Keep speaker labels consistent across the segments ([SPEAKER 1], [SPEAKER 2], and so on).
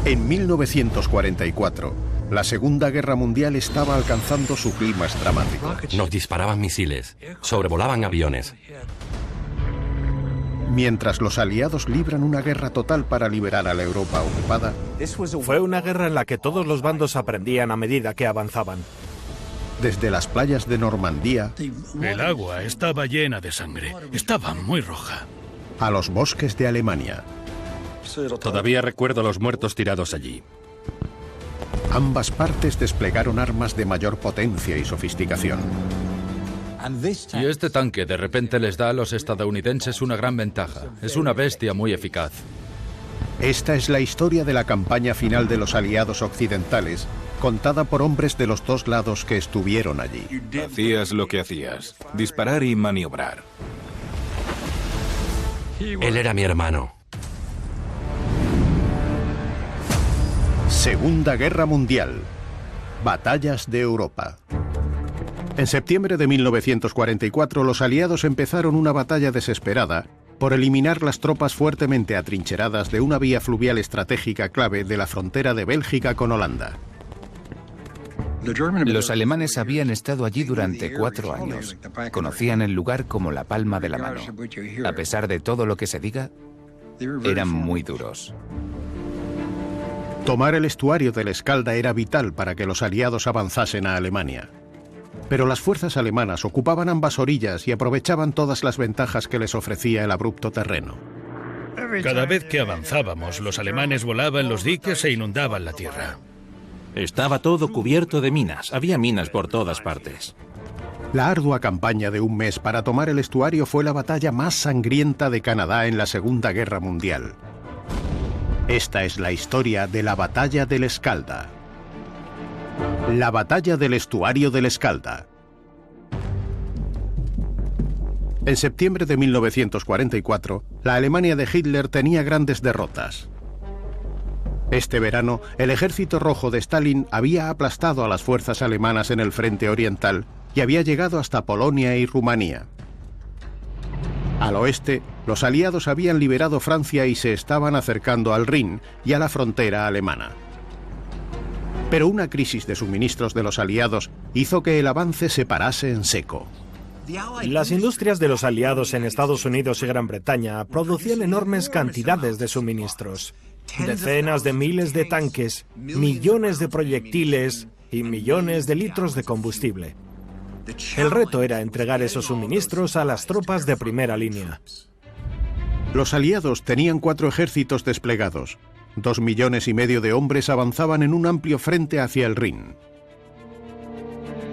[SPEAKER 1] En 1944, la Segunda Guerra Mundial estaba alcanzando su clímax dramático.
[SPEAKER 2] Nos disparaban misiles, sobrevolaban aviones.
[SPEAKER 1] Mientras los aliados libran una guerra total para liberar a la Europa ocupada,
[SPEAKER 3] Fue una guerra en la que todos los bandos aprendían a medida que avanzaban.
[SPEAKER 1] desde las playas de Normandía
[SPEAKER 4] El agua estaba llena de sangre. Estaba muy roja.
[SPEAKER 1] a los bosques de Alemania,
[SPEAKER 5] Todavía recuerdo los muertos tirados allí.
[SPEAKER 1] ambas partes desplegaron armas de mayor potencia y sofisticación.
[SPEAKER 6] Y este tanque de repente les da a los estadounidenses una gran ventaja. Es una bestia muy eficaz.
[SPEAKER 1] Esta es la historia de la campaña final de los aliados occidentales, contada por hombres de los dos lados que estuvieron allí.
[SPEAKER 7] Hacías lo que hacías, disparar y maniobrar.
[SPEAKER 2] Él era mi hermano.
[SPEAKER 1] Segunda Guerra Mundial. Batallas de Europa. En septiembre de 1944, los aliados empezaron una batalla desesperada por eliminar las tropas fuertemente atrincheradas de una vía fluvial estratégica clave de la frontera de Bélgica con Holanda.
[SPEAKER 8] Los alemanes habían estado allí durante 4 años. Conocían el lugar como la palma de la mano. A pesar de todo lo que se diga, eran muy duros.
[SPEAKER 1] Tomar el estuario del Escalda era vital para que los aliados avanzasen a Alemania. Pero las fuerzas alemanas ocupaban ambas orillas y aprovechaban todas las ventajas que les ofrecía el abrupto terreno.
[SPEAKER 4] Cada vez que avanzábamos, los alemanes volaban los diques e inundaban la tierra.
[SPEAKER 9] Estaba todo cubierto de minas. Había minas por todas partes.
[SPEAKER 1] La ardua campaña de un mes para tomar el estuario fue la batalla más sangrienta de Canadá en la Segunda Guerra Mundial. Esta es la historia de la Batalla del Escalda. La Batalla del Estuario del Escalda. En septiembre de 1944, la Alemania de Hitler tenía grandes derrotas. Este verano, el Ejército Rojo de Stalin había aplastado a las fuerzas alemanas en el frente oriental y había llegado hasta Polonia y Rumanía. Al oeste, los aliados habían liberado Francia y se estaban acercando al Rin y a la frontera alemana. Pero una crisis de suministros de los aliados hizo que el avance se parase en seco.
[SPEAKER 3] Las industrias de los aliados en Estados Unidos y Gran Bretaña producían enormes cantidades de suministros. Decenas de miles de tanques, millones de proyectiles y millones de litros de combustible. El reto era entregar esos suministros a las tropas de primera línea.
[SPEAKER 1] Los aliados tenían 4 ejércitos desplegados. 2,5 millones de hombres avanzaban en un amplio frente hacia el Rin.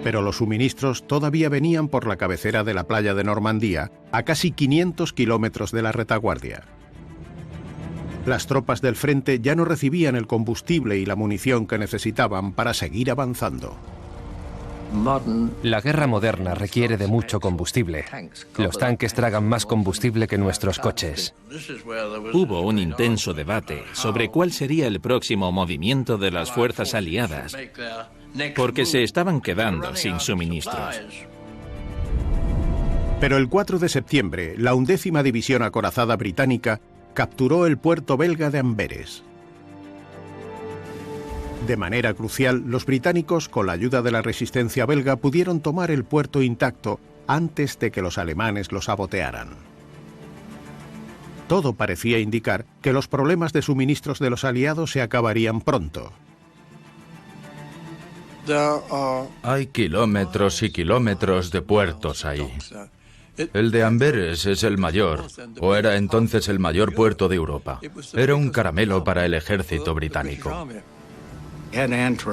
[SPEAKER 1] Pero los suministros todavía venían por la cabecera de la playa de Normandía, a casi 500 kilómetros de la retaguardia. Las tropas del frente ya no recibían el combustible y la munición que necesitaban para seguir avanzando.
[SPEAKER 10] La guerra moderna requiere de mucho combustible. Los tanques tragan más combustible que nuestros coches.
[SPEAKER 9] Hubo un intenso debate sobre cuál sería el próximo movimiento de las fuerzas aliadas, porque se estaban quedando sin suministros.
[SPEAKER 1] Pero el 4 de septiembre, la 11ª División Acorazada Británica capturó el puerto belga de Amberes. De manera crucial, los británicos, con la ayuda de la resistencia belga, pudieron tomar el puerto intacto antes de que los alemanes lo sabotearan. Todo parecía indicar que los problemas de suministros de los aliados se acabarían pronto.
[SPEAKER 6] Hay kilómetros y kilómetros de puertos ahí. El de Amberes es el mayor, o era entonces el mayor puerto de Europa. Era un caramelo para el ejército británico.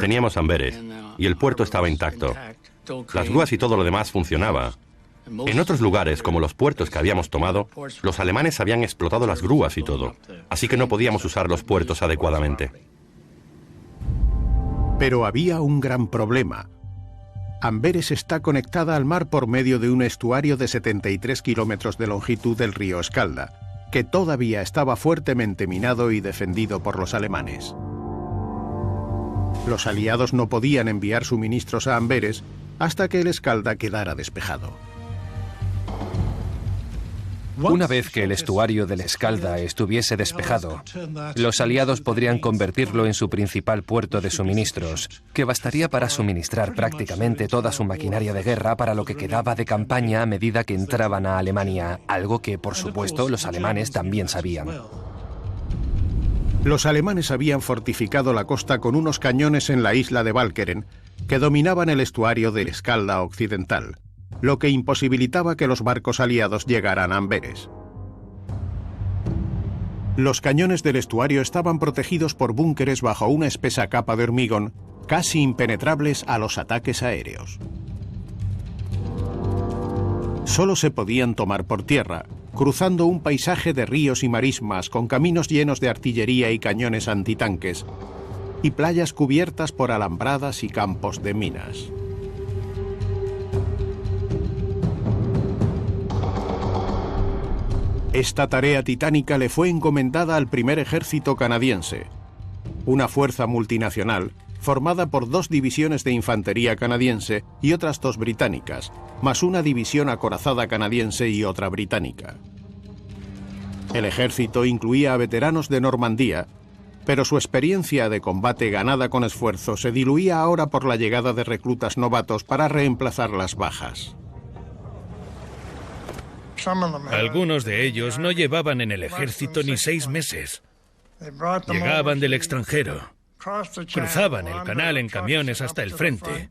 [SPEAKER 2] Teníamos Amberes y el puerto estaba intacto. Las grúas y todo lo demás funcionaba. En otros lugares, como los puertos que habíamos tomado, los alemanes habían explotado las grúas y todo, así que no podíamos usar los puertos adecuadamente.
[SPEAKER 1] Pero había un gran problema. Amberes está conectada al mar por medio de un estuario de 73 kilómetros de longitud del río Escalda, que todavía estaba fuertemente minado y defendido por los alemanes. Los aliados no podían enviar suministros a Amberes hasta que el Escalda quedara despejado.
[SPEAKER 10] Una vez que el estuario del Escalda estuviese despejado, los aliados podrían convertirlo en su principal puerto de suministros, que bastaría para suministrar prácticamente toda su maquinaria de guerra para lo que quedaba de campaña a medida que entraban a Alemania, algo que, por supuesto, los alemanes también sabían.
[SPEAKER 1] Los alemanes habían fortificado la costa con unos cañones en la isla de Walcheren, que dominaban el estuario del Escalda occidental, lo que imposibilitaba que los barcos aliados llegaran a Amberes. Los cañones del estuario estaban protegidos por búnkeres bajo una espesa capa de hormigón, casi impenetrables a los ataques aéreos. Solo se podían tomar por tierra, cruzando un paisaje de ríos y marismas con caminos llenos de artillería y cañones antitanques, y playas cubiertas por alambradas y campos de minas. Esta tarea titánica le fue encomendada al primer ejército canadiense, una fuerza multinacional formada por 2 divisiones de infantería canadiense y otras 2 británicas, más una división acorazada canadiense y otra británica. El ejército incluía a veteranos de Normandía, pero su experiencia de combate ganada con esfuerzo se diluía ahora por la llegada de reclutas novatos para reemplazar las bajas.
[SPEAKER 4] Algunos de ellos no llevaban en el ejército ni 6 meses. Llegaban del extranjero, cruzaban el canal en camiones hasta el frente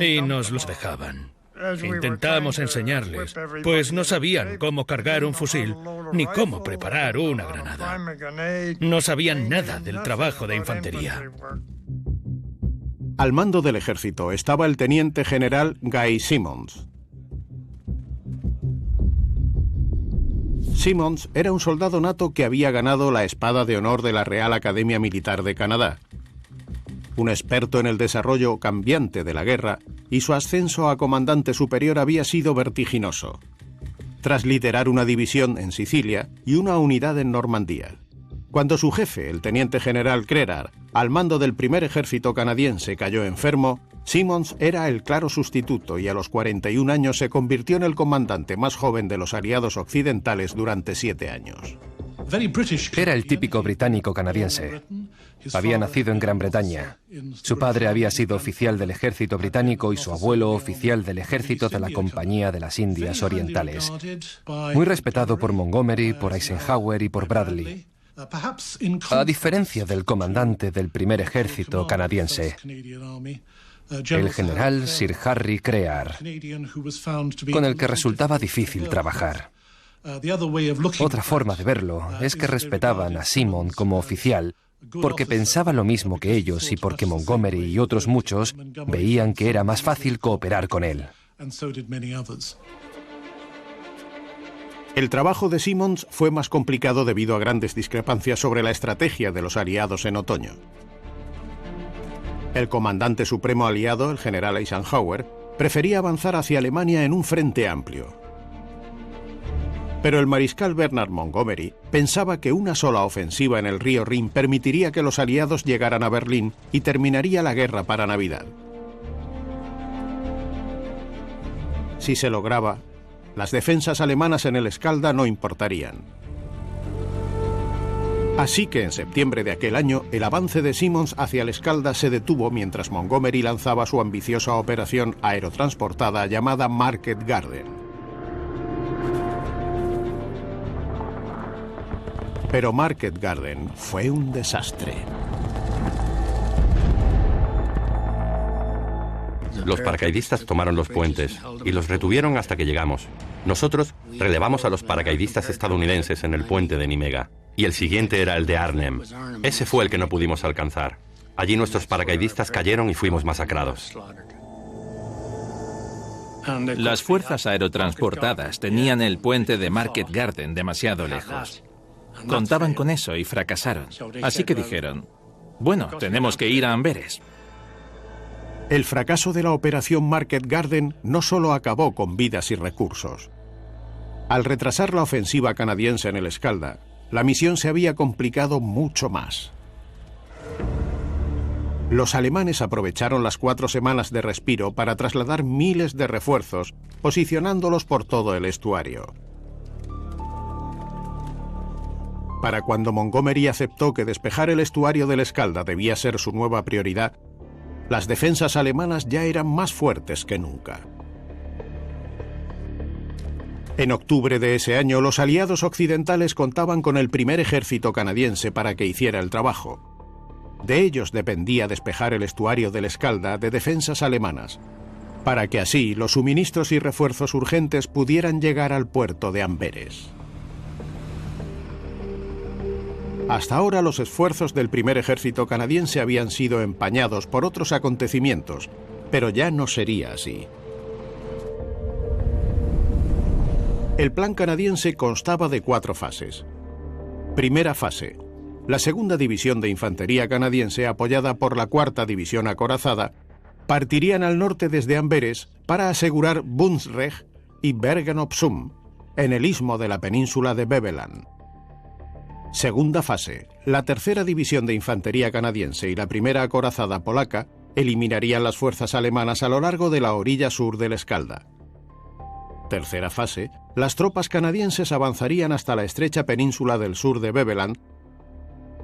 [SPEAKER 4] y nos los dejaban. Intentamos enseñarles, pues no sabían cómo cargar un fusil ni cómo preparar una granada. No sabían nada del trabajo de infantería.
[SPEAKER 1] Al mando del ejército estaba el teniente general Guy Simonds. Simonds era un soldado nato que había ganado la Espada de Honor de la Real Academia Militar de Canadá, un experto en el desarrollo cambiante de la guerra, y su ascenso a comandante superior había sido vertiginoso, tras liderar una división en Sicilia y una unidad en Normandía. Cuando su jefe, el teniente general Crerar, al mando del primer ejército canadiense, cayó enfermo, Simonds era el claro sustituto y a los 41 años se convirtió en el comandante más joven de los aliados occidentales durante 7 años.
[SPEAKER 10] Era el típico británico canadiense. Había nacido en Gran Bretaña. Su padre había sido oficial del ejército británico y su abuelo oficial del ejército de la Compañía de las Indias Orientales. Muy respetado por Montgomery, por Eisenhower y por Bradley. A diferencia del comandante del primer ejército canadiense, el general Sir Harry Crerar, con el que resultaba difícil trabajar. Otra forma de verlo es que respetaban a Simonds como oficial porque pensaba lo mismo que ellos y porque Montgomery y otros muchos veían que era más fácil cooperar con él.
[SPEAKER 1] El trabajo de Simonds fue más complicado debido a grandes discrepancias sobre la estrategia de los aliados en otoño. El comandante supremo aliado, el general Eisenhower, prefería avanzar hacia Alemania en un frente amplio. Pero el mariscal Bernard Montgomery pensaba que una sola ofensiva en el río Rin permitiría que los aliados llegaran a Berlín y terminaría la guerra para Navidad. Si se lograba, las defensas alemanas en el Escalda no importarían. Así que en septiembre de aquel año, el avance de Simonds hacia el Escalda se detuvo mientras Montgomery lanzaba su ambiciosa operación aerotransportada llamada Market Garden. Pero Market Garden fue un desastre.
[SPEAKER 2] Los paracaidistas tomaron los puentes y los retuvieron hasta que llegamos. Nosotros relevamos a los paracaidistas estadounidenses en el puente de Nimega. Y el siguiente era el de Arnhem. Ese fue el que no pudimos alcanzar. Allí nuestros paracaidistas cayeron y fuimos masacrados.
[SPEAKER 9] Las fuerzas aerotransportadas tenían el puente de Market Garden demasiado lejos. Contaban con eso y fracasaron. Así que dijeron, bueno, tenemos que ir a Amberes.
[SPEAKER 1] El fracaso de la operación Market Garden no solo acabó con vidas y recursos. Al retrasar la ofensiva canadiense en el Escalda, la misión se había complicado mucho más. Los alemanes aprovecharon las 4 semanas de respiro para trasladar miles de refuerzos, posicionándolos por todo el estuario. Para cuando Montgomery aceptó que despejar el estuario del Escalda debía ser su nueva prioridad, las defensas alemanas ya eran más fuertes que nunca. En octubre de ese año, los aliados occidentales contaban con el primer ejército canadiense para que hiciera el trabajo. De ellos dependía despejar el estuario del Escalda de defensas alemanas, para que así los suministros y refuerzos urgentes pudieran llegar al puerto de Amberes. Hasta ahora los esfuerzos del primer ejército canadiense habían sido empañados por otros acontecimientos, pero ya no sería así. El plan canadiense constaba de 4 fases. Primera fase. La segunda división de infantería canadiense, apoyada por la 4ª división acorazada, partirían al norte desde Amberes para asegurar Bundsrecht y Bergen-op-Zoom, en el istmo de la península de Beveland. Segunda fase. La 3ª división de infantería canadiense y la 1ª acorazada polaca eliminarían las fuerzas alemanas a lo largo de la orilla sur del Escalda. Tercera fase. Las tropas canadienses avanzarían hasta la estrecha península del sur de Beveland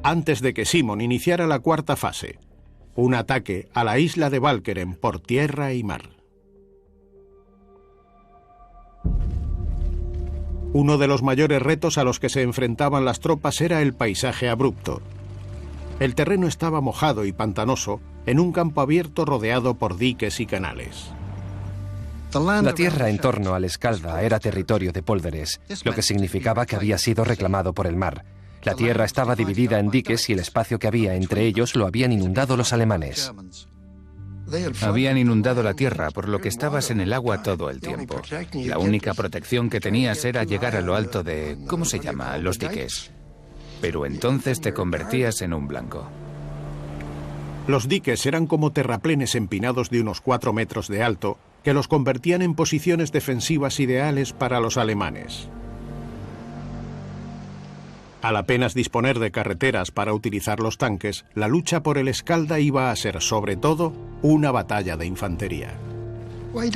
[SPEAKER 1] antes de que Simon iniciara la 4ª fase, un ataque a la isla de Walcheren por tierra y mar. Uno de los mayores retos a los que se enfrentaban las tropas era el paisaje abrupto. El terreno estaba mojado y pantanoso en un campo abierto rodeado por diques y canales.
[SPEAKER 10] La tierra en torno al Escalda era territorio de Polderes, lo que significaba que había sido reclamado por el mar. La tierra estaba dividida en diques y el espacio que había entre ellos lo habían inundado los alemanes.
[SPEAKER 8] Habían inundado la tierra, por lo que estabas en el agua todo el tiempo. La única protección que tenías era llegar a lo alto de... ¿cómo se llama? Los diques. Pero entonces te convertías en un blanco.
[SPEAKER 1] Los diques eran como terraplenes empinados de unos 4 metros de alto que los convertían en posiciones defensivas ideales para los alemanes. Al apenas disponer de carreteras para utilizar los tanques, la lucha por el Escalda iba a ser, sobre todo, una batalla de infantería.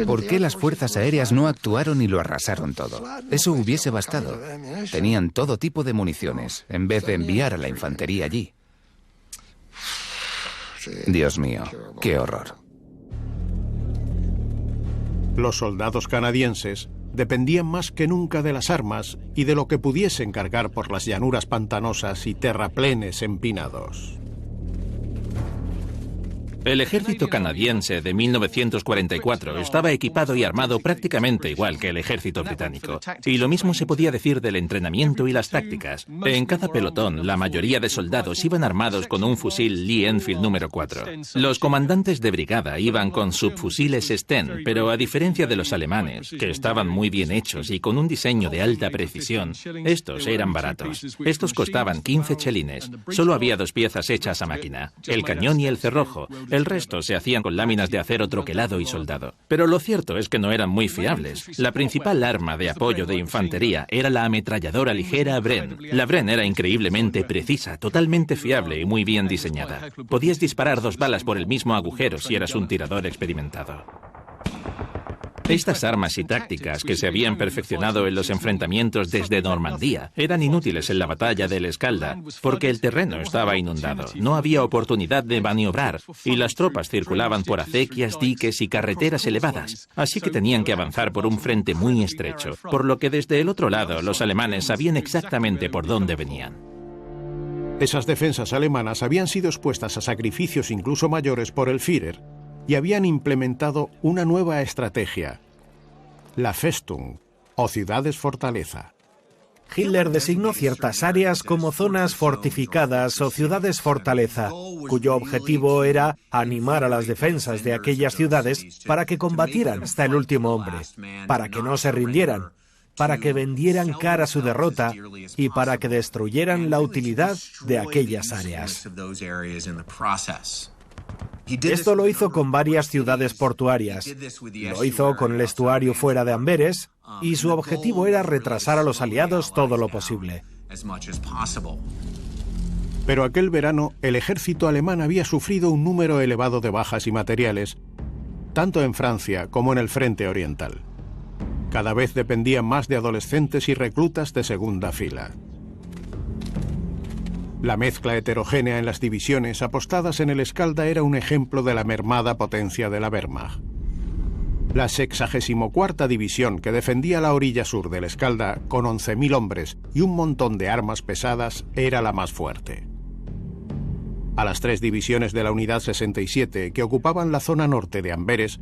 [SPEAKER 8] ¿Por qué las fuerzas aéreas no actuaron y lo arrasaron todo? Eso hubiese bastado. Tenían todo tipo de municiones, en vez de enviar a la infantería allí. Dios mío, qué horror.
[SPEAKER 1] Los soldados canadienses dependían más que nunca de las armas y de lo que pudiesen cargar por las llanuras pantanosas y terraplenes empinados.
[SPEAKER 9] El ejército canadiense de 1944 estaba equipado y armado prácticamente igual que el ejército británico. Y lo mismo se podía decir del entrenamiento y las tácticas. En cada pelotón, la mayoría de soldados iban armados con un fusil Lee Enfield número 4. Los comandantes de brigada iban con subfusiles Sten, pero a diferencia de los alemanes, que estaban muy bien hechos y con un diseño de alta precisión, estos eran baratos. Estos costaban 15 chelines. Solo había 2 piezas hechas a máquina, el cañón y el cerrojo. El resto se hacían con láminas de acero troquelado y soldado. Pero lo cierto es que no eran muy fiables. La principal arma de apoyo de infantería era la ametralladora ligera Bren. La Bren era increíblemente precisa, totalmente fiable y muy bien diseñada. Podías disparar 2 balas por el mismo agujero si eras un tirador experimentado. Estas armas y tácticas que se habían perfeccionado en los enfrentamientos desde Normandía eran inútiles en la batalla del Escalda porque el terreno estaba inundado, no había oportunidad de maniobrar y las tropas circulaban por acequias, diques y carreteras elevadas, así que tenían que avanzar por un frente muy estrecho, por lo que desde el otro lado los alemanes sabían exactamente por dónde venían.
[SPEAKER 1] Esas defensas alemanas habían sido expuestas a sacrificios incluso mayores por el Führer y habían implementado una nueva estrategia, la Festung, o ciudades fortaleza.
[SPEAKER 3] Hitler designó ciertas áreas como zonas fortificadas o ciudades fortaleza, cuyo objetivo era animar a las defensas de aquellas ciudades para que combatieran hasta el último hombre, para que no se rindieran, para que vendieran cara su derrota y para que destruyeran la utilidad de aquellas áreas. Esto lo hizo con varias ciudades portuarias. Lo hizo con el estuario fuera de Amberes y su objetivo era retrasar a los aliados todo lo posible.
[SPEAKER 1] Pero aquel verano el ejército alemán había sufrido un número elevado de bajas y materiales, tanto en Francia como en el frente oriental. Cada vez dependían más de adolescentes y reclutas de segunda fila. La mezcla heterogénea en las divisiones apostadas en el Escalda era un ejemplo de la mermada potencia de la Wehrmacht. La 64ª División, que defendía la orilla sur del Escalda con 11.000 hombres y un montón de armas pesadas, era la más fuerte. A las 3 divisiones de la Unidad 67, que ocupaban la zona norte de Amberes,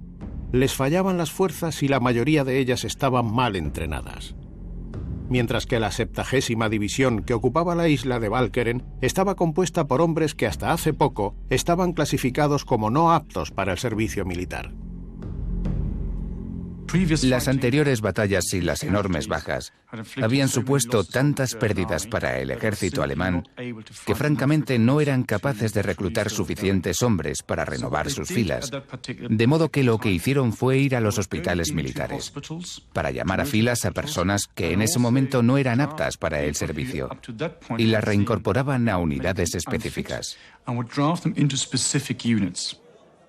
[SPEAKER 1] les fallaban las fuerzas y la mayoría de ellas estaban mal entrenadas. Mientras que la 70ª División, que ocupaba la isla de Walcheren, estaba compuesta por hombres que hasta hace poco estaban clasificados como no aptos para el servicio militar.
[SPEAKER 8] Las anteriores batallas y las enormes bajas habían supuesto tantas pérdidas para el ejército alemán que francamente no eran capaces de reclutar suficientes hombres para renovar sus filas, de modo que lo que hicieron fue ir a los hospitales militares para llamar a filas a personas que en ese momento no eran aptas para el servicio y las reincorporaban a unidades específicas.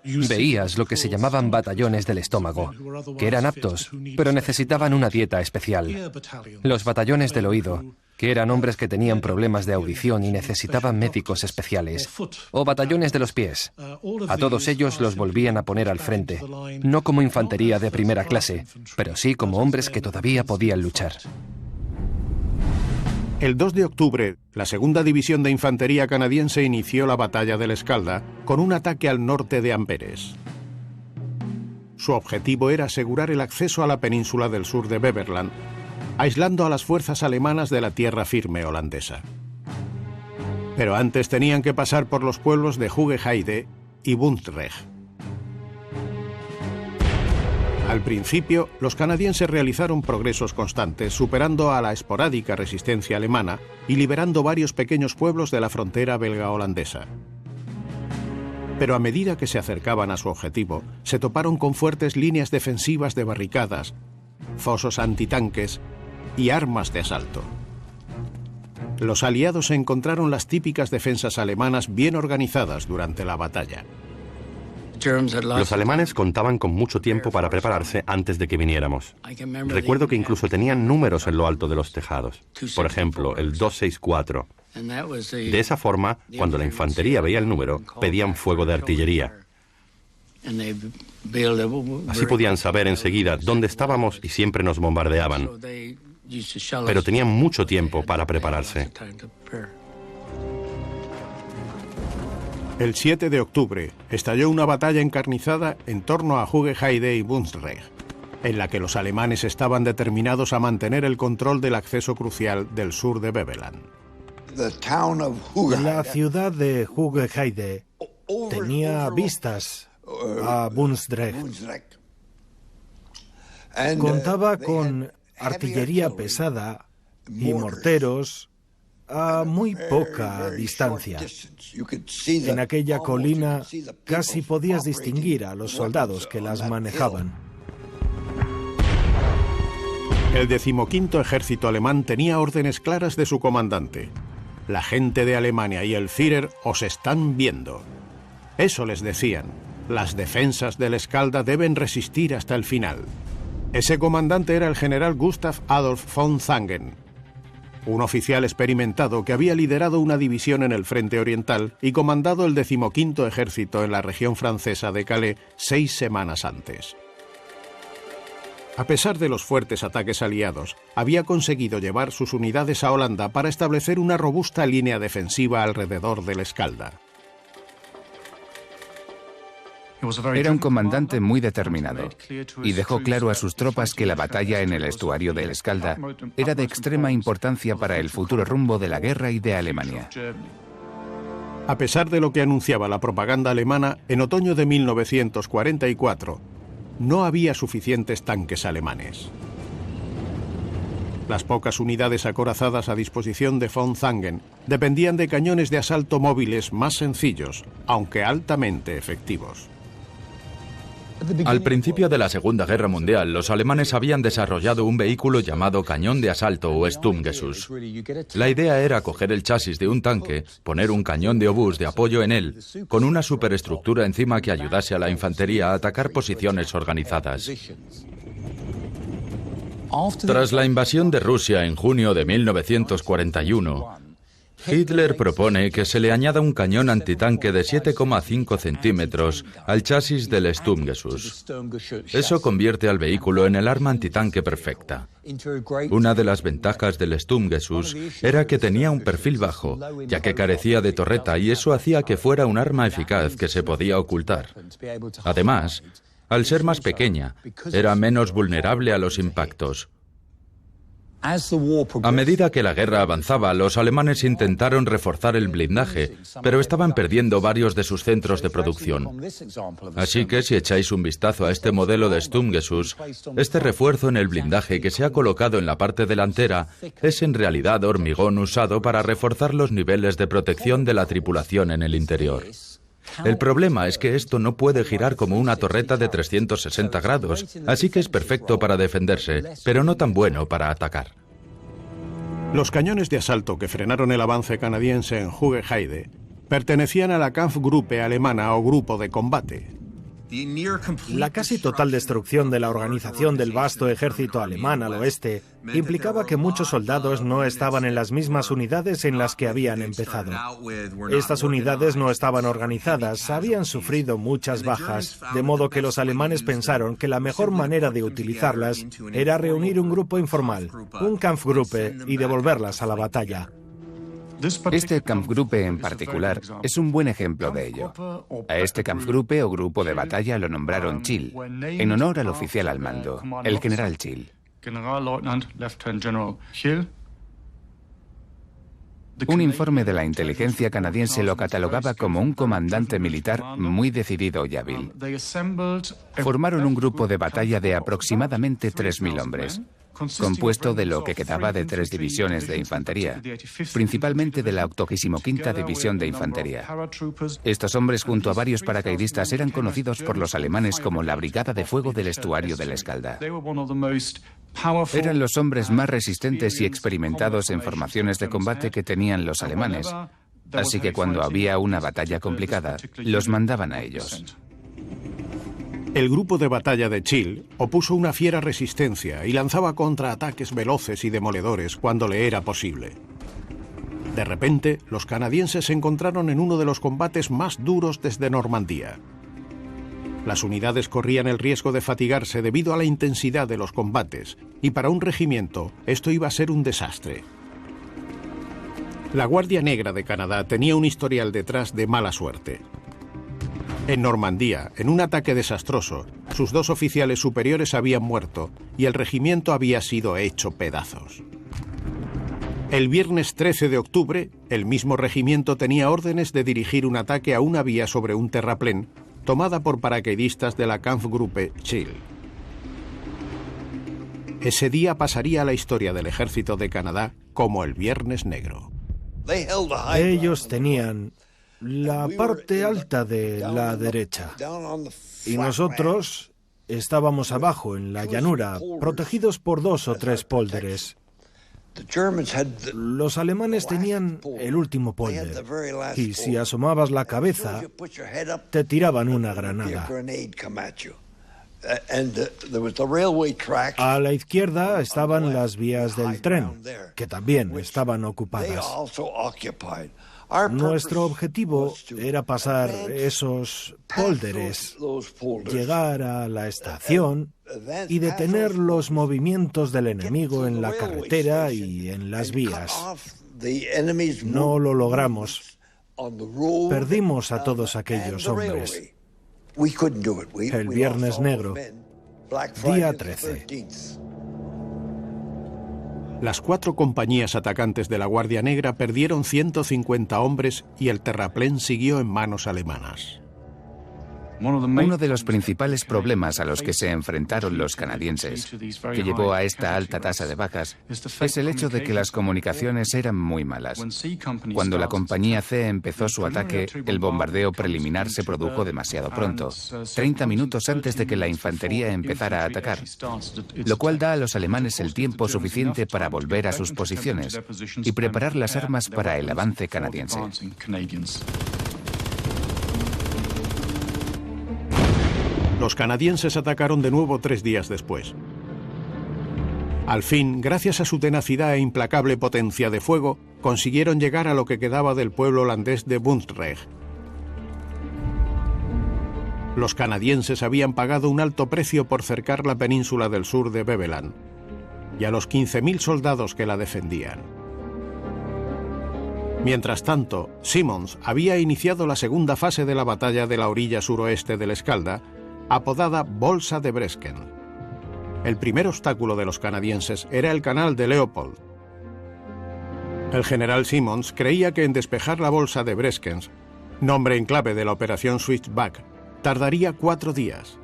[SPEAKER 10] Veías lo que se llamaban batallones del estómago, que eran aptos, pero necesitaban una dieta especial. Los batallones del oído, que eran hombres que tenían problemas de audición y necesitaban médicos especiales. O batallones de los pies. A todos ellos los volvían a poner al frente, no como infantería de primera clase, pero sí como hombres que todavía podían luchar.
[SPEAKER 1] El 2 de octubre, la 2ª División de Infantería canadiense inició la batalla del Escalda con un ataque al norte de Amberes. Su objetivo era asegurar el acceso a la península del sur de Beverland, aislando a las fuerzas alemanas de la tierra firme holandesa. Pero antes tenían que pasar por los pueblos de Hooge-Heide y Bundsrecht. Al principio, los canadienses realizaron progresos constantes, superando a la esporádica resistencia alemana y liberando varios pequeños pueblos de la frontera belga-holandesa. Pero a medida que se acercaban a su objetivo, se toparon con fuertes líneas defensivas de barricadas, fosos antitanques y armas de asalto. Los aliados encontraron las típicas defensas alemanas bien organizadas durante la batalla.
[SPEAKER 2] Los alemanes contaban con mucho tiempo para prepararse antes de que viniéramos. Recuerdo que incluso tenían números en lo alto de los tejados. Por ejemplo, el 264. De esa forma, cuando la infantería veía el número, pedían fuego de artillería. Así podían saber enseguida dónde estábamos y siempre nos bombardeaban. Pero tenían mucho tiempo para prepararse.
[SPEAKER 1] El 7 de octubre estalló una batalla encarnizada en torno a Hooge-Heide y Bundsrecht, en la que los alemanes estaban determinados a mantener el control del acceso crucial del sur de Beverland.
[SPEAKER 3] La ciudad de Hooge-Heide tenía vistas a Bundsrecht. Contaba con artillería pesada y morteros a muy poca distancia. En aquella colina casi podías distinguir a los soldados que las manejaban.
[SPEAKER 1] El 15º ejército alemán tenía órdenes claras de su comandante. La gente de Alemania y el Führer os están viendo. Eso les decían. Las defensas del Escalda deben resistir hasta el final. Ese comandante era el general Gustav Adolf von Zangen, un oficial experimentado que había liderado una división en el frente oriental y comandado el 15º ejército en la región francesa de Calais 6 semanas antes. A pesar de los fuertes ataques aliados, había conseguido llevar sus unidades a Holanda para establecer una robusta línea defensiva alrededor del Escalda.
[SPEAKER 8] Era un comandante muy determinado y dejó claro a sus tropas que la batalla en el estuario del Escalda era de extrema importancia para el futuro rumbo de la guerra y de Alemania.
[SPEAKER 1] A pesar de lo que anunciaba la propaganda alemana, en otoño de 1944 no había suficientes tanques alemanes. Las pocas unidades acorazadas a disposición de von Zangen dependían de cañones de asalto móviles más sencillos, aunque altamente efectivos.
[SPEAKER 6] Al principio de la Segunda Guerra Mundial, los alemanes habían desarrollado un vehículo llamado cañón de asalto o Sturmgeschütz. La idea era coger el chasis de un tanque, poner un cañón de obús de apoyo en él, con una superestructura encima que ayudase a la infantería a atacar posiciones organizadas. Tras la invasión de Rusia en junio de 1941, Hitler propone que se le añada un cañón antitanque de 7,5 centímetros al chasis del Sturmgeschütz. Eso convierte al vehículo en el arma antitanque perfecta. Una de las ventajas del Sturmgeschütz era que tenía un perfil bajo, ya que carecía de torreta, y eso hacía que fuera un arma eficaz que se podía ocultar. Además, al ser más pequeña, era menos vulnerable a los impactos. A medida que la guerra avanzaba, los alemanes intentaron reforzar el blindaje, pero estaban perdiendo varios de sus centros de producción. Así que si echáis un vistazo a este modelo de Sturmgeschütz, este refuerzo en el blindaje que se ha colocado en la parte delantera es en realidad hormigón usado para reforzar los niveles de protección de la tripulación en el interior. El problema es que esto no puede girar como una torreta de 360 grados, así que es perfecto para defenderse, pero no tan bueno para atacar.
[SPEAKER 1] Los cañones de asalto que frenaron el avance canadiense en Hooge-Heide pertenecían a la Kampfgruppe alemana o grupo de combate.
[SPEAKER 3] La casi total destrucción de la organización del vasto ejército alemán al oeste implicaba que muchos soldados no estaban en las mismas unidades en las que habían empezado. Estas unidades no estaban organizadas, habían sufrido muchas bajas, de modo que los alemanes pensaron que la mejor manera de utilizarlas era reunir un grupo informal, un Kampfgruppe, y devolverlas a la batalla.
[SPEAKER 8] Este Kampfgruppe en particular es un buen ejemplo de ello. A este Kampfgruppe o grupo de batalla lo nombraron Chill, en honor al oficial al mando, el general Chill. Un informe de la inteligencia canadiense lo catalogaba como un comandante militar muy decidido y hábil. Formaron un grupo de batalla de aproximadamente 3.000 hombres, compuesto de lo que quedaba de 3 divisiones de infantería, principalmente de la 85ª División de Infantería. Estos hombres, junto a varios paracaidistas, eran conocidos por los alemanes como la Brigada de Fuego del Estuario del Escalda. Eran los hombres más resistentes y experimentados en formaciones de combate que tenían los alemanes, así que cuando había una batalla complicada, los mandaban a ellos.
[SPEAKER 1] El grupo de batalla de Chill opuso una fiera resistencia y lanzaba contraataques veloces y demoledores cuando le era posible. De repente, los canadienses se encontraron en uno de los combates más duros desde Normandía. Las unidades corrían el riesgo de fatigarse debido a la intensidad de los combates, y para un regimiento esto iba a ser un desastre. La Guardia Negra de Canadá tenía un historial detrás de mala suerte. En Normandía, en un ataque desastroso, sus 2 oficiales superiores habían muerto y el regimiento había sido hecho pedazos. El viernes 13 de octubre, el mismo regimiento tenía órdenes de dirigir un ataque a una vía sobre un terraplén tomada por paracaidistas de la Kampfgruppe Chill. Ese día pasaría a la historia del ejército de Canadá como el Viernes Negro.
[SPEAKER 3] Ellos tenían la parte alta de la derecha y nosotros estábamos abajo en la llanura, protegidos por 2 o 3 pólders. Los alemanes tenían el último pólder y si asomabas la cabeza te tiraban una granada. A la izquierda estaban las vías del tren, que también estaban ocupadas. Nuestro objetivo era pasar esos pólders, llegar a la estación y detener los movimientos del enemigo en la carretera y en las vías. No lo logramos. Perdimos a todos aquellos hombres. El Viernes Negro, día 13.
[SPEAKER 1] Las 4 compañías atacantes de la Guardia Negra perdieron 150 hombres y el terraplén siguió en manos alemanas.
[SPEAKER 8] Uno de los principales problemas a los que se enfrentaron los canadienses, que llevó a esta alta tasa de bajas, es el hecho de que las comunicaciones eran muy malas. Cuando la compañía C empezó su ataque, el bombardeo preliminar se produjo demasiado pronto, 30 minutos antes de que la infantería empezara a atacar, lo cual da a los alemanes el tiempo suficiente para volver a sus posiciones y preparar las armas para el avance canadiense.
[SPEAKER 1] Los canadienses atacaron de nuevo 3 días después. Al fin, gracias a su tenacidad e implacable potencia de fuego, consiguieron llegar a lo que quedaba del pueblo holandés de Bundsrecht. Los canadienses habían pagado un alto precio por cercar la península del sur de Beveland y a los 15.000 soldados que la defendían. Mientras tanto, Simmons había iniciado la segunda fase de la batalla de la orilla suroeste del Escalda, apodada Bolsa de Bresken. El primer obstáculo de los canadienses era el canal de Leopold. El general Simmons creía que en despejar la Bolsa de Bresken, nombre en clave de la operación Switchback, tardaría 4 días.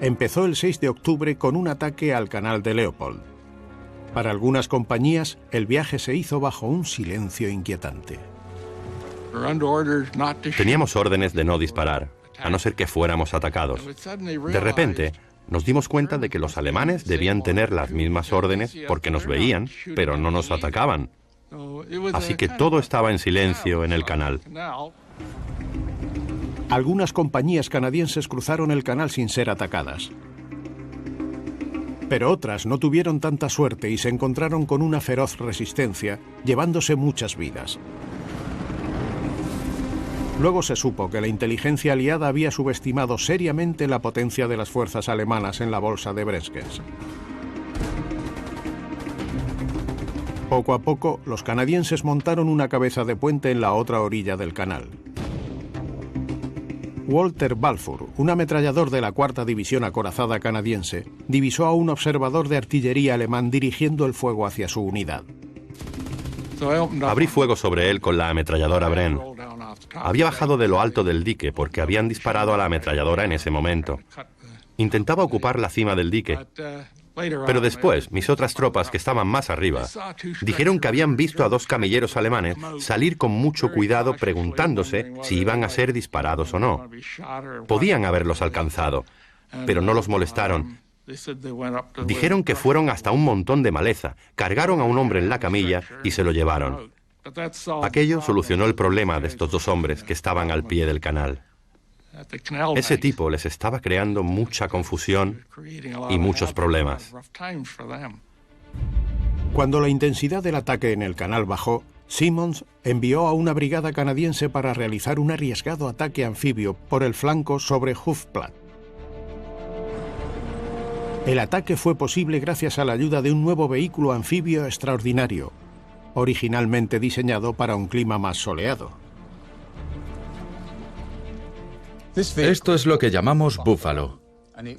[SPEAKER 1] Empezó el 6 de octubre con un ataque al canal de Leopold. Para algunas compañías, el viaje se hizo bajo un silencio inquietante.
[SPEAKER 2] Teníamos órdenes de no disparar, a no ser que fuéramos atacados. De repente, nos dimos cuenta de que los alemanes debían tener las mismas órdenes porque nos veían, pero no nos atacaban. Así que todo estaba en silencio en el canal.
[SPEAKER 1] Algunas compañías canadienses cruzaron el canal sin ser atacadas. Pero otras no tuvieron tanta suerte y se encontraron con una feroz resistencia, llevándose muchas vidas. Luego se supo que la inteligencia aliada había subestimado seriamente la potencia de las fuerzas alemanas en la Bolsa de Bresken. Poco a poco, los canadienses montaron una cabeza de puente en la otra orilla del canal. Walter Balfour, un ametrallador de la 4ª División Acorazada canadiense, divisó a un observador de artillería alemán dirigiendo el fuego hacia su unidad.
[SPEAKER 2] Abrí fuego sobre él con la ametralladora Bren. Había bajado de lo alto del dique porque habían disparado a la ametralladora en ese momento. Intentaba ocupar la cima del dique, pero después mis otras tropas que estaban más arriba dijeron que habían visto a 2 camelleros alemanes salir con mucho cuidado preguntándose si iban a ser disparados o no. Podían haberlos alcanzado, pero no los molestaron. Dijeron que fueron hasta un montón de maleza, cargaron a un hombre en la camilla y se lo llevaron. Aquello solucionó el problema de estos 2 hombres que estaban al pie del canal. Ese tipo les estaba creando mucha confusión y muchos problemas.
[SPEAKER 1] Cuando la intensidad del ataque en el canal bajó, Simmons envió a una brigada canadiense para realizar un arriesgado ataque anfibio por el flanco sobre Hoofdplaat. El ataque fue posible gracias a la ayuda de un nuevo vehículo anfibio extraordinario, originalmente diseñado para un clima más soleado.
[SPEAKER 6] Esto es lo que llamamos Búfalo.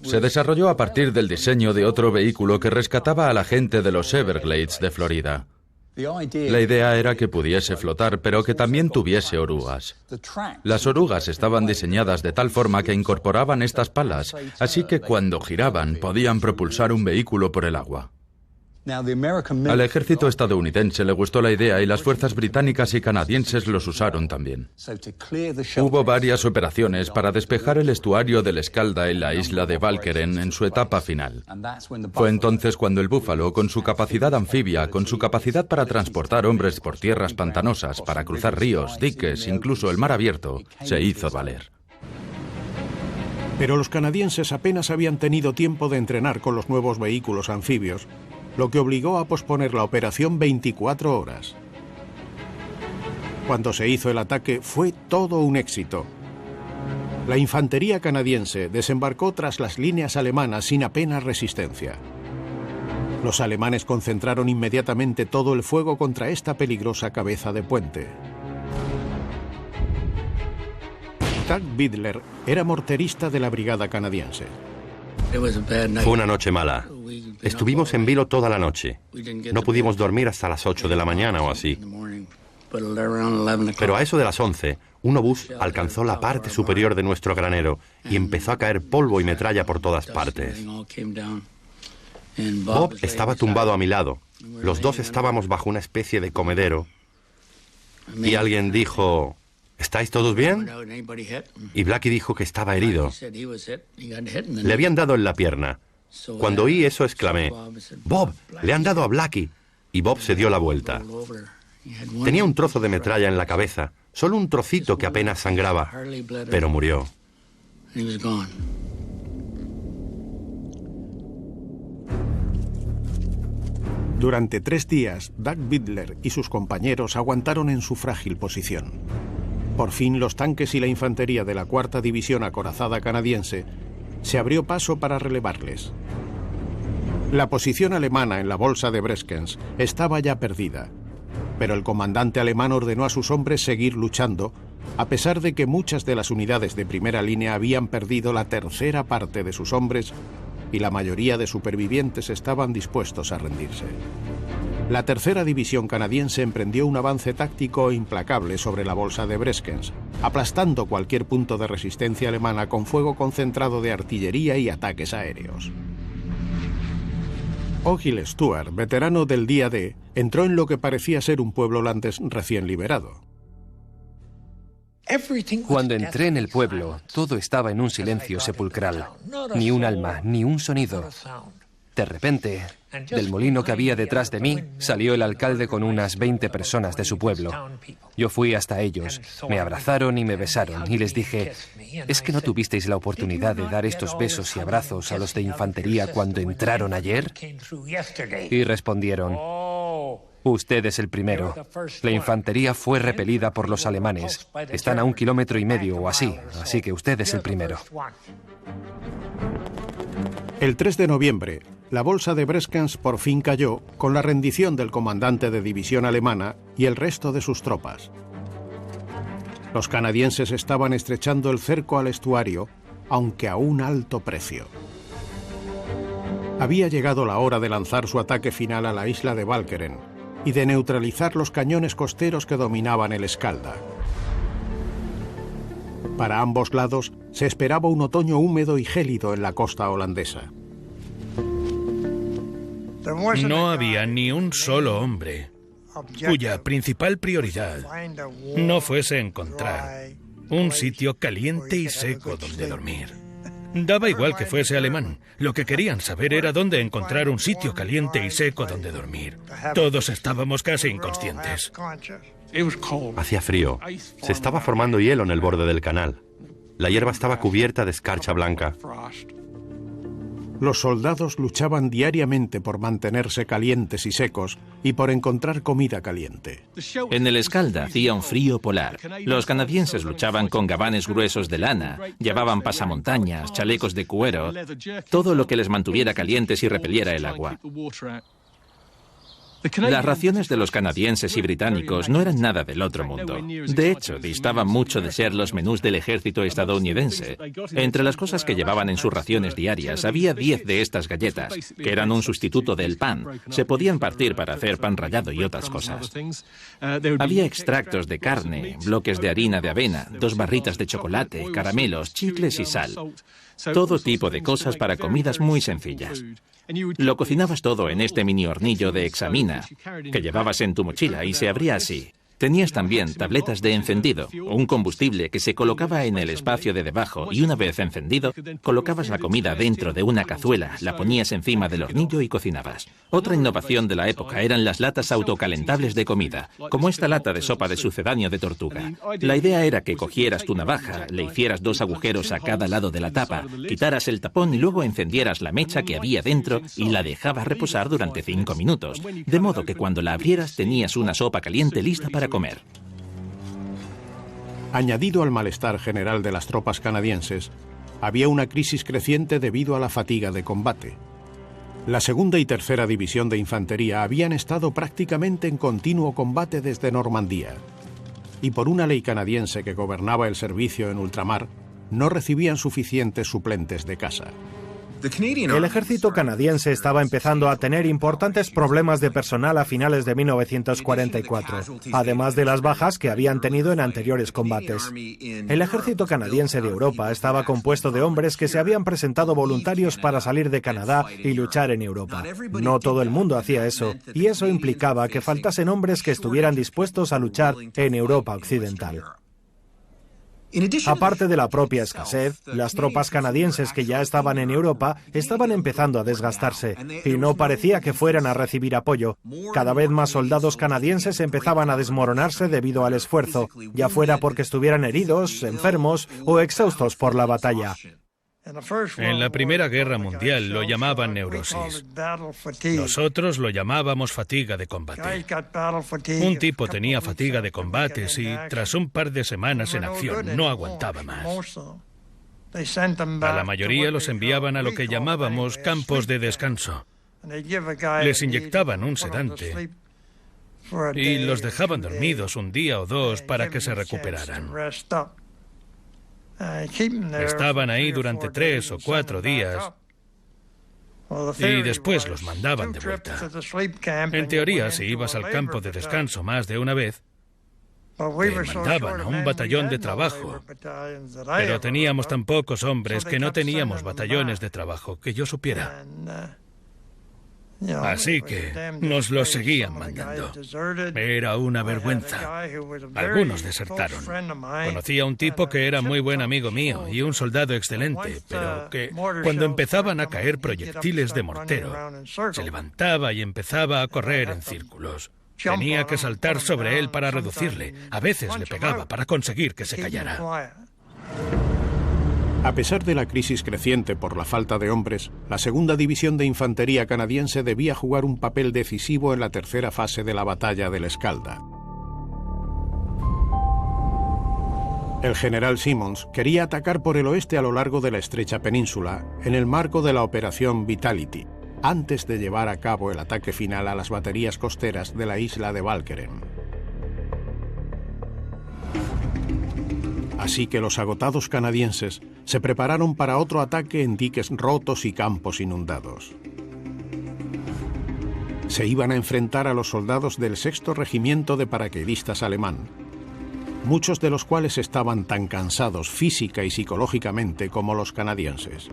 [SPEAKER 6] Se desarrolló a partir del diseño de otro vehículo que rescataba a la gente de los Everglades de Florida. La idea era que pudiese flotar, pero que también tuviese orugas. Las orugas estaban diseñadas de tal forma que incorporaban estas palas, así que cuando giraban podían propulsar un vehículo por el agua. Al ejército estadounidense le gustó la idea y las fuerzas británicas y canadienses los usaron también. Hubo varias operaciones para despejar el estuario del Escalda en la isla de Walcheren en su etapa final. Fue entonces cuando el Búfalo, con su capacidad anfibia, con su capacidad para transportar hombres por tierras pantanosas, para cruzar ríos, diques, incluso el mar abierto, se hizo valer.
[SPEAKER 1] Pero los canadienses apenas habían tenido tiempo de entrenar con los nuevos vehículos anfibios, lo que obligó a posponer la operación 24 horas. Cuando se hizo el ataque fue todo un éxito. La infantería canadiense desembarcó tras las líneas alemanas sin apenas resistencia. Los alemanes concentraron inmediatamente todo el fuego contra esta peligrosa cabeza de puente. Tag Bidler era morterista de la brigada canadiense.
[SPEAKER 2] Fue una noche mala. Estuvimos en vilo toda la noche. No pudimos dormir hasta las 8 de la mañana o así. Pero a eso de las 11, un obús alcanzó la parte superior de nuestro granero y empezó a caer polvo y metralla por todas partes. Bob estaba tumbado a mi lado. Los 2 estábamos bajo una especie de comedero. Y alguien dijo: ¿estáis todos bien? Y Blackie dijo que estaba herido. Le habían dado en la pierna. Cuando oí eso exclamé: «Bob, le han dado a Blackie». Y Bob se dio la vuelta. Tenía un trozo de metralla en la cabeza, solo un trocito que apenas sangraba, pero murió.
[SPEAKER 1] Durante 3 días, Doug Bidler y sus compañeros aguantaron en su frágil posición. Por fin, los tanques y la infantería de la 4ª División Acorazada Canadiense se abrió paso para relevarles. La posición alemana en la bolsa de Breskens estaba ya perdida, pero el comandante alemán ordenó a sus hombres seguir luchando, a pesar de que muchas de las unidades de primera línea habían perdido la 1/3 parte de sus hombres y la mayoría de supervivientes estaban dispuestos a rendirse. La 3ª División Canadiense emprendió un avance táctico implacable sobre la bolsa de Breskens, aplastando cualquier punto de resistencia alemana con fuego concentrado de artillería y ataques aéreos. Ogill Stuart, veterano del día D, entró en lo que parecía ser un pueblo holandés recién liberado.
[SPEAKER 10] Cuando entré en el pueblo, todo estaba en un silencio sepulcral. Ni un alma, ni un sonido. De repente, del molino que había detrás de mí, salió el alcalde con unas 20 personas de su pueblo. Yo fui hasta ellos, me abrazaron y me besaron, y les dije, ¿es que no tuvisteis la oportunidad de dar estos besos y abrazos a los de infantería cuando entraron ayer? Y respondieron, usted es el primero. La infantería fue repelida por los alemanes. Están a 1,5 kilómetros o así que usted es el primero.
[SPEAKER 1] El 3 de noviembre, la bolsa de Breskens por fin cayó con la rendición del comandante de división alemana y el resto de sus tropas. Los canadienses estaban estrechando el cerco al estuario, aunque a un alto precio. Había llegado la hora de lanzar su ataque final a la isla de Walcheren y de neutralizar los cañones costeros que dominaban el Escalda. Para ambos lados se esperaba un otoño húmedo y gélido en la costa holandesa.
[SPEAKER 4] No había ni un solo hombre cuya principal prioridad no fuese encontrar un sitio caliente y seco donde dormir. Daba igual que fuese alemán. Lo que querían saber era dónde encontrar un sitio caliente y seco donde dormir. Todos estábamos casi inconscientes.
[SPEAKER 2] Hacía frío. Se estaba formando hielo en el borde del canal. La hierba estaba cubierta de escarcha blanca.
[SPEAKER 1] Los soldados luchaban diariamente por mantenerse calientes y secos y por encontrar comida caliente.
[SPEAKER 9] En el Escalda hacía un frío polar. Los canadienses luchaban con gabanes gruesos de lana, llevaban pasamontañas, chalecos de cuero, todo lo que les mantuviera calientes y repeliera el agua. Las raciones de los canadienses y británicos no eran nada del otro mundo. De hecho, distaban mucho de ser los menús del ejército estadounidense. Entre las cosas que llevaban en sus raciones diarias había 10 de estas galletas, que eran un sustituto del pan. Se podían partir para hacer pan rallado y otras cosas. Había extractos de carne, bloques de harina de avena, 2 barritas de chocolate, caramelos, chicles y sal. Todo tipo de cosas para comidas muy sencillas. Lo cocinabas todo en este mini hornillo de hexamina que llevabas en tu mochila y se abría así. Tenías también tabletas de encendido, un combustible que se colocaba en el espacio de debajo y una vez encendido, colocabas la comida dentro de una cazuela, la ponías encima del hornillo y cocinabas. Otra innovación de la época eran las latas autocalentables de comida, como esta lata de sopa de sucedáneo de tortuga. La idea era que cogieras tu navaja, le hicieras 2 agujeros a cada lado de la tapa, quitaras el tapón y luego encendieras la mecha que había dentro y la dejabas reposar durante 5 minutos, de modo que cuando la abrieras tenías una sopa caliente lista para comer.
[SPEAKER 1] Añadido al malestar general de las tropas canadienses, había una crisis creciente debido a la fatiga de combate. La 2ª y 3ª División de Infantería habían estado prácticamente en continuo combate desde Normandía, y por una ley canadiense que gobernaba el servicio en ultramar, no recibían suficientes suplentes de casa.
[SPEAKER 3] El ejército canadiense estaba empezando a tener importantes problemas de personal a finales de 1944, además de las bajas que habían tenido en anteriores combates. El ejército canadiense de Europa estaba compuesto de hombres que se habían presentado voluntarios para salir de Canadá y luchar en Europa. No todo el mundo hacía eso, y eso implicaba que faltasen hombres que estuvieran dispuestos a luchar en Europa occidental. Aparte de la propia escasez, las tropas canadienses que ya estaban en Europa estaban empezando a desgastarse y no parecía que fueran a recibir apoyo. Cada vez más soldados canadienses empezaban a desmoronarse debido al esfuerzo, ya fuera porque estuvieran heridos, enfermos o exhaustos por la batalla.
[SPEAKER 4] En la Primera Guerra Mundial lo llamaban neurosis. Nosotros lo llamábamos fatiga de combate. Un tipo tenía fatiga de combate y tras un par de semanas en acción no aguantaba más. A la mayoría los enviaban a lo que llamábamos campos de descanso. Les inyectaban un sedante y los dejaban dormidos un día o dos para que se recuperaran. Estaban ahí durante 3 o 4 días y después los mandaban de vuelta. En teoría, si ibas al campo de descanso más de una vez, te mandaban a un batallón de trabajo. Pero teníamos tan pocos hombres que no teníamos batallones de trabajo, que yo supiera. Así que nos los seguían mandando. Era una vergüenza. Algunos desertaron. Conocí a un tipo que era muy buen amigo mío y un soldado excelente, pero que cuando empezaban a caer proyectiles de mortero, se levantaba y empezaba a correr en círculos. Tenía que saltar sobre él para reducirle. A veces le pegaba para conseguir que se callara.
[SPEAKER 1] A pesar de la crisis creciente por la falta de hombres, la Segunda División de Infantería canadiense debía jugar un papel decisivo en la tercera fase de la batalla del Escalda. El general Simmons quería atacar por el oeste a lo largo de la estrecha península, en el marco de la Operación Vitality, antes de llevar a cabo el ataque final a las baterías costeras de la isla de Walcheren. Así que los agotados canadienses se prepararon para otro ataque en diques rotos y campos inundados. Se iban a enfrentar a los soldados del 6º Regimiento de Paracaidistas alemán, muchos de los cuales estaban tan cansados física y psicológicamente como los canadienses.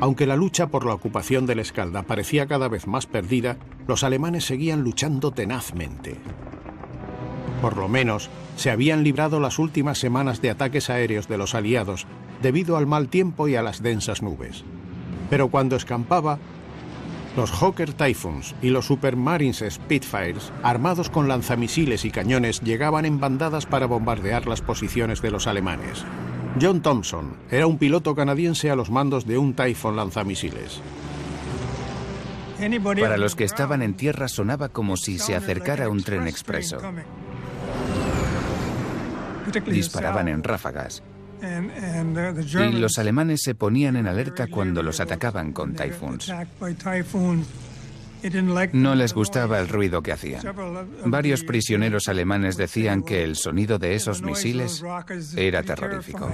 [SPEAKER 1] Aunque la lucha por la ocupación del Escalda parecía cada vez más perdida, los alemanes seguían luchando tenazmente. Por lo menos, se habían librado las últimas semanas de ataques aéreos de los aliados debido al mal tiempo y a las densas nubes. Pero cuando escampaba, los Hawker Typhoons y los Supermarines Spitfires, armados con lanzamisiles y cañones, llegaban en bandadas para bombardear las posiciones de los alemanes. John Thompson era un piloto canadiense a los mandos de un Typhoon lanzamisiles.
[SPEAKER 8] Para los que estaban en tierra sonaba como si se acercara un tren expreso. Disparaban en ráfagas. Y los alemanes se ponían en alerta cuando los atacaban con Typhoons. No les gustaba el ruido que hacían. Varios prisioneros alemanes decían que el sonido de esos misiles era terrorífico.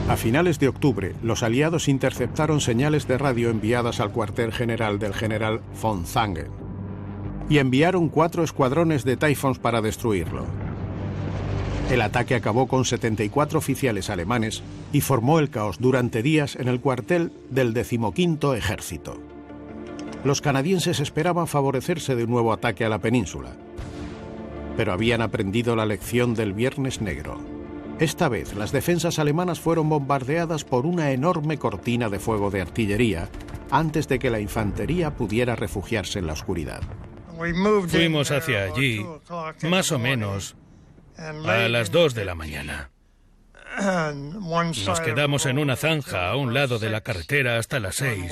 [SPEAKER 1] A finales de octubre, los aliados interceptaron señales de radio enviadas al cuartel general del general von Zangen y enviaron 4 escuadrones de Typhoons para destruirlo. El ataque acabó con 74 oficiales alemanes y formó el caos durante días en el cuartel del 15º Ejército. Los canadienses esperaban favorecerse de un nuevo ataque a la península, pero habían aprendido la lección del Viernes Negro. Esta vez, las defensas alemanas fueron bombardeadas por una enorme cortina de fuego de artillería antes de que la infantería pudiera refugiarse en la oscuridad.
[SPEAKER 4] Fuimos hacia allí, más o menos, a las 2 de la mañana. Nos quedamos en una zanja a un lado de la carretera hasta las 6,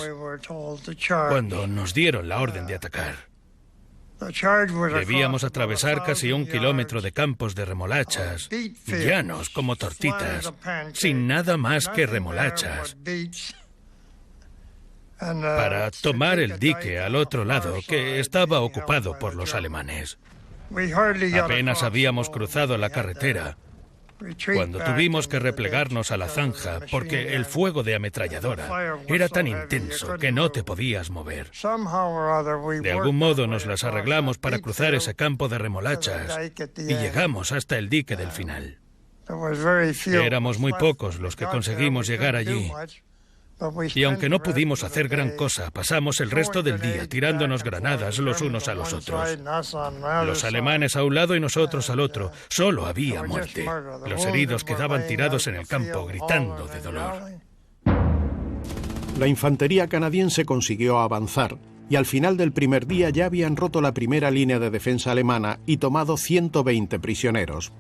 [SPEAKER 4] cuando nos dieron la orden de atacar. Debíamos atravesar casi 1 kilómetro de campos de remolachas, llanos como tortitas, sin nada más que remolachas, para tomar el dique al otro lado, que estaba ocupado por los alemanes. Apenas habíamos cruzado la carretera cuando tuvimos que replegarnos a la zanja porque el fuego de ametralladora era tan intenso que no te podías mover. De algún modo nos las arreglamos para cruzar ese campo de remolachas y llegamos hasta el dique del final. Éramos muy pocos los que conseguimos llegar allí. Y aunque no pudimos hacer gran cosa, pasamos el resto del día tirándonos granadas los unos a los otros. Los alemanes a un lado y nosotros al otro. Solo había muerte. Los heridos quedaban tirados en el campo gritando de dolor.
[SPEAKER 1] La infantería canadiense consiguió avanzar y al final del primer día ya habían roto la primera línea de defensa alemana y tomado 120 prisioneros.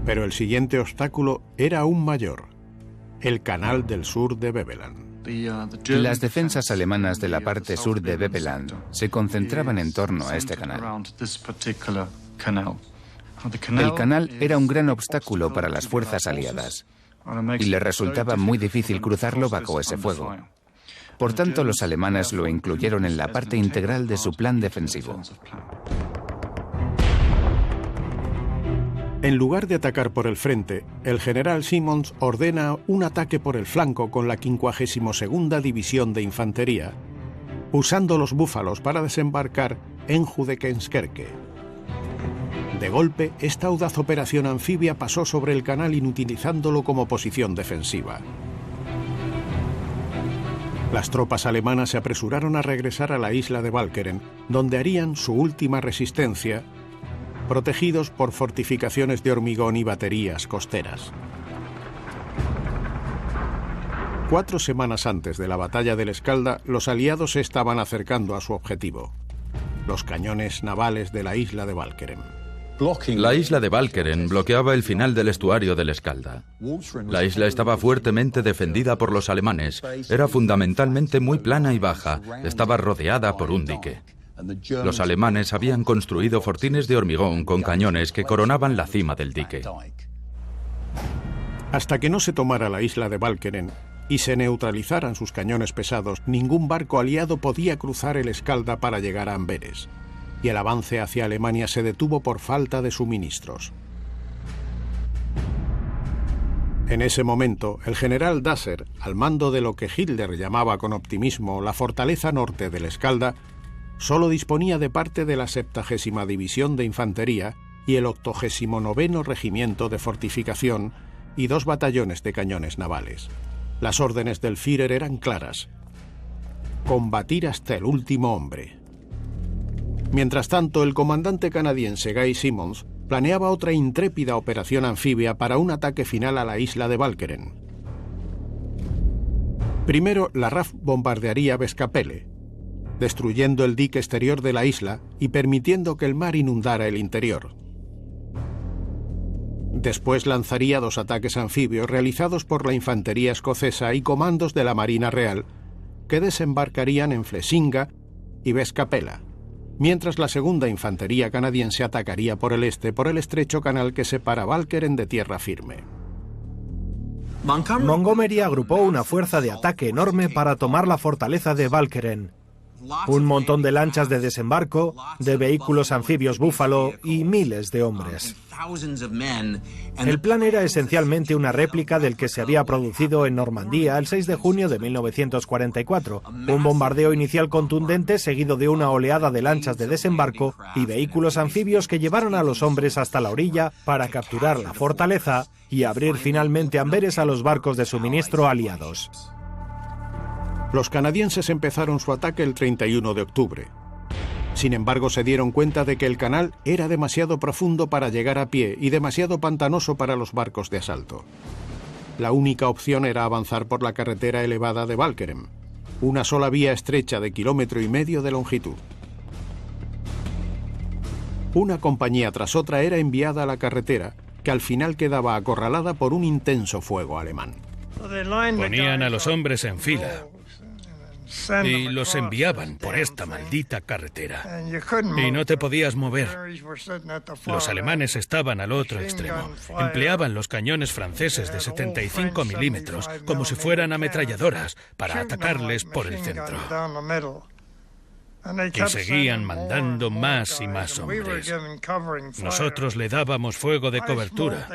[SPEAKER 1] Pero el siguiente obstáculo era aún mayor: el canal del sur de Beveland.
[SPEAKER 8] Las defensas alemanas de la parte sur de Beveland se concentraban en torno a este canal. El canal era un gran obstáculo para las fuerzas aliadas y les resultaba muy difícil cruzarlo bajo ese fuego. Por tanto, los alemanes lo incluyeron en la parte integral de su plan defensivo.
[SPEAKER 1] En lugar de atacar por el frente, el general Simmons ordena un ataque por el flanco con la 52ª División de Infantería, usando los búfalos para desembarcar en Judekenskirke. De golpe, esta audaz operación anfibia pasó sobre el canal inutilizándolo como posición defensiva. Las tropas alemanas se apresuraron a regresar a la isla de Walcheren, donde harían su última resistencia, protegidos por fortificaciones de hormigón y baterías costeras. 4 semanas antes de la batalla del Escalda, los aliados se estaban acercando a su objetivo: los cañones navales de la isla de Walcheren.
[SPEAKER 6] La isla de Walcheren bloqueaba el final del estuario del Escalda. La isla estaba fuertemente defendida por los alemanes. Era fundamentalmente muy plana y baja. Estaba rodeada por un dique. Los alemanes habían construido fortines de hormigón con cañones que coronaban la cima del dique.
[SPEAKER 1] Hasta que no se tomara la isla de Walcheren y se neutralizaran sus cañones pesados, ningún barco aliado podía cruzar el Escalda para llegar a Amberes, y el avance hacia Alemania se detuvo por falta de suministros. En ese momento, el general Dasser, al mando de lo que Hitler llamaba con optimismo la fortaleza norte del Escalda, solo disponía de parte de la 70ª División de Infantería y el 89º Regimiento de Fortificación y 2 batallones de cañones navales. Las órdenes del Führer eran claras: combatir hasta el último hombre. Mientras tanto, el comandante canadiense Guy Simmons planeaba otra intrépida operación anfibia para un ataque final a la isla de Walcheren. Primero, la RAF bombardearía Beskapelle, destruyendo el dique exterior de la isla y permitiendo que el mar inundara el interior. Después lanzaría 2 ataques anfibios realizados por la infantería escocesa y comandos de la Marina Real, que desembarcarían en Flesinga y Beskapelle, mientras la 2ª Infantería canadiense atacaría por el este por el estrecho canal que separa Walcheren de tierra firme.
[SPEAKER 3] Montgomery agrupó una fuerza de ataque enorme para tomar la fortaleza de Walcheren. Un montón de lanchas de desembarco, de vehículos anfibios Búfalo y miles de hombres. El plan era esencialmente una réplica del que se había producido en Normandía el 6 de junio de 1944, un bombardeo inicial contundente seguido de una oleada de lanchas de desembarco y vehículos anfibios que llevaron a los hombres hasta la orilla para capturar la fortaleza y abrir finalmente Amberes a los barcos de suministro aliados.
[SPEAKER 1] Los canadienses empezaron su ataque el 31 de octubre. Sin embargo, se dieron cuenta de que el canal era demasiado profundo para llegar a pie y demasiado pantanoso para los barcos de asalto. La única opción era avanzar por la carretera elevada de Walcheren, una sola vía estrecha de 1,5 kilómetros de longitud. Una compañía tras otra era enviada a la carretera, que al final quedaba acorralada por un intenso fuego alemán.
[SPEAKER 4] Ponían a los hombres en fila y los enviaban por esta maldita carretera. Y no te podías mover. Los alemanes estaban al otro extremo. Empleaban los cañones franceses de 75 milímetros como si fueran ametralladoras para atacarles por el centro. Y seguían mandando más y más hombres. Nosotros le dábamos fuego de cobertura.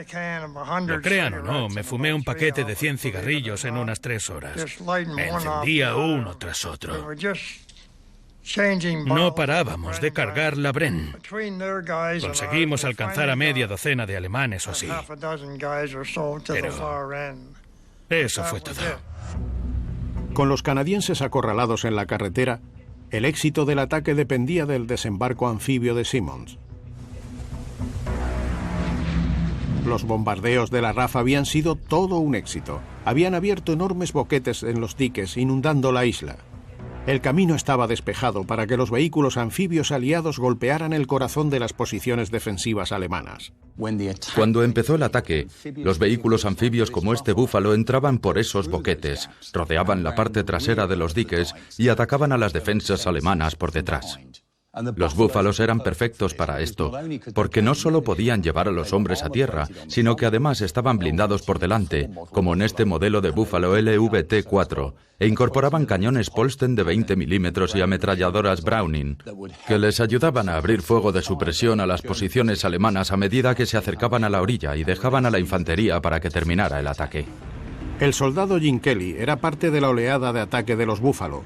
[SPEAKER 4] Lo crean o no, me fumé un paquete de 100 cigarrillos en unas 3 horas. Me encendía uno tras otro. No parábamos de cargar la Bren. Conseguimos alcanzar a media docena de alemanes o así. Pero eso fue todo.
[SPEAKER 1] Con los canadienses acorralados en la carretera, el éxito del ataque dependía del desembarco anfibio de Simmons. Los bombardeos de la RAF habían sido todo un éxito. Habían abierto enormes boquetes en los diques, inundando la isla. El camino estaba despejado para que los vehículos anfibios aliados golpearan el corazón de las posiciones defensivas alemanas.
[SPEAKER 6] Cuando empezó el ataque, los vehículos anfibios como este Búfalo entraban por esos boquetes, rodeaban la parte trasera de los diques y atacaban a las defensas alemanas por detrás. Los búfalos eran perfectos para esto, porque no solo podían llevar a los hombres a tierra, sino que además estaban blindados por delante, como en este modelo de Búfalo LVT-4, e incorporaban cañones Polsten de 20 milímetros y ametralladoras Browning, que les ayudaban a abrir fuego de supresión a las posiciones alemanas a medida que se acercaban a la orilla y dejaban a la infantería para que terminara el ataque.
[SPEAKER 1] El soldado Jim Kelly era parte de la oleada de ataque de los Búfalo,